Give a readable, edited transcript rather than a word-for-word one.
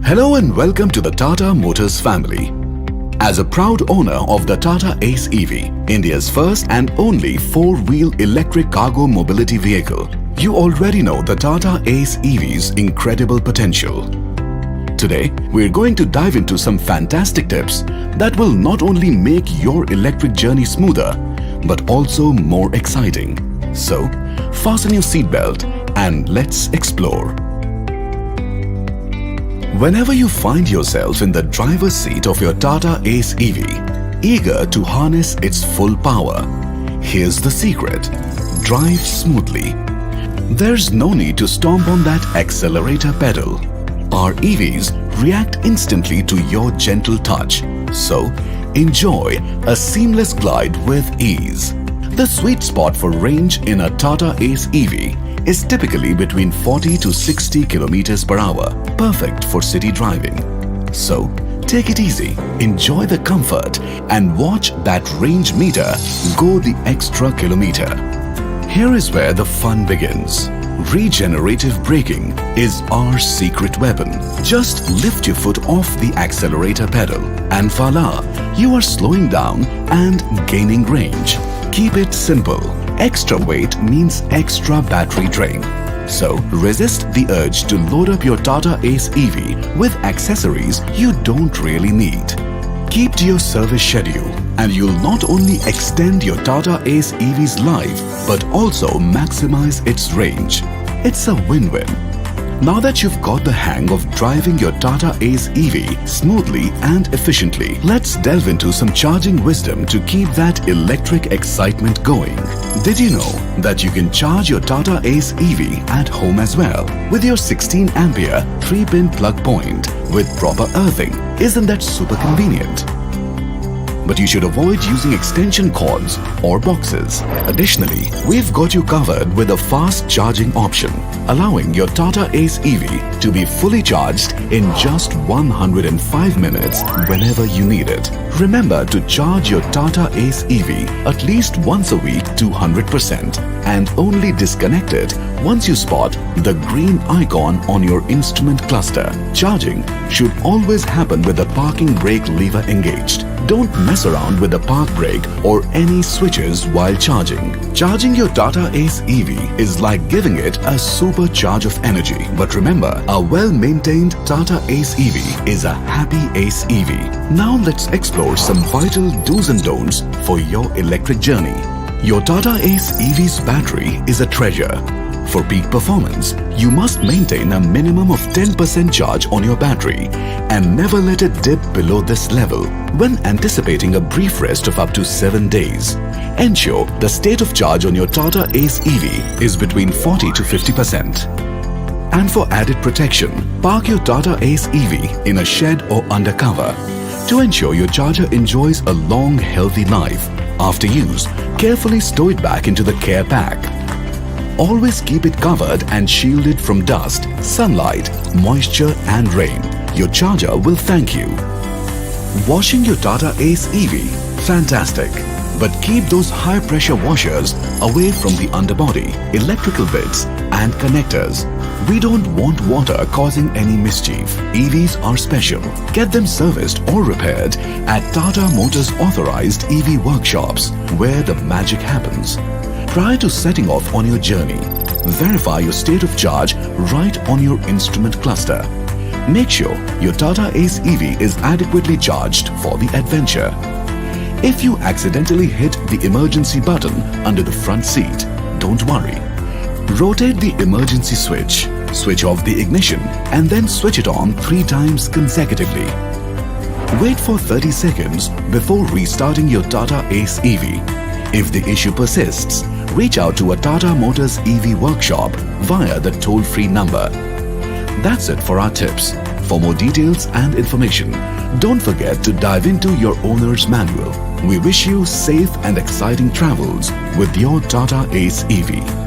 Hello and welcome to the Tata Motors family. As a proud owner of the Tata Ace EV, India's first and only four-wheel electric cargo mobility vehicle, you already know the Tata Ace EV's incredible potential. Today, we're going to dive into some fantastic tips that will not only make your electric journey smoother, but also more exciting. So, fasten your seatbelt and let's explore. Whenever you find yourself in the driver's seat of your Tata Ace EV, eager to harness its full power, here's the secret: drive smoothly. There's no need to stomp on that accelerator pedal. Our EVs react instantly to your gentle touch, so enjoy a seamless glide with ease. The sweet spot for range in a Tata Ace EV is typically between 40 to 60 km per hour, perfect for city driving. So, take it easy, enjoy the comfort, and watch that range meter go the extra kilometer. Here is where the fun begins. Regenerative braking is our secret weapon. Just lift your foot off the accelerator pedal and voila, you are slowing down and gaining range. Keep it simple. Extra weight means extra battery drain. So resist the urge to load up your Tata Ace EV with accessories you don't really need. Keep to your service schedule and you'll not only extend your Tata Ace EV's life but also maximize its range. It's a win-win. Now that you've got the hang of driving your Tata Ace EV smoothly and efficiently, let's delve into some charging wisdom to keep that electric excitement going. Did you know that you can charge your Tata Ace EV at home as well with your 16 ampere 3-pin plug point with proper earthing? Isn't that super convenient? But you should avoid using extension cords or boxes. Additionally, we've got you covered with a fast charging option, allowing your Tata Ace EV to be fully charged in just 105 minutes whenever you need it. Remember to charge your Tata Ace EV at least once a week to 100% and only disconnect it once you spot the green icon on your instrument cluster. Charging should always happen with the parking brake lever engaged. Don't mess around with the park brake or any switches while charging. Charging your Tata Ace EV is like giving it a super charge of energy. But remember, a well-maintained Tata Ace EV is a happy Ace EV. Now let's explore some vital do's and don'ts for your electric journey. Your Tata Ace EV's battery is a treasure. For peak performance, you must maintain a minimum of 10% charge on your battery and never let it dip below this level. When anticipating a brief rest of up to 7 days, ensure the state of charge on your Tata Ace EV is between 40 to 50%. And for added protection, park your Tata Ace EV in a shed or undercover to ensure your charger enjoys a long, healthy life. After use, carefully stow it back into the care pack. Always keep it covered and shielded from dust, sunlight, moisture and rain. Your charger will thank you. Washing your Tata Ace EV? Fantastic. But keep those high-pressure washers away from the underbody, electrical bits and connectors. We don't want water causing any mischief. EVs are special. Get them serviced or repaired at Tata Motors Authorized EV workshops, where the magic happens. Prior to setting off on your journey, verify your state of charge right on your instrument cluster. Make sure your Tata Ace EV is adequately charged for the adventure. If you accidentally hit the emergency button under the front seat, don't worry. Rotate the emergency switch, switch off the ignition, and then switch it on 3 times consecutively. Wait for 30 seconds before restarting your Tata Ace EV. If the issue persists, reach out to a Tata Motors EV workshop via the toll-free number. That's it for our tips. For more details and information, don't forget to dive into your owner's manual. We wish you safe and exciting travels with your Tata Ace EV.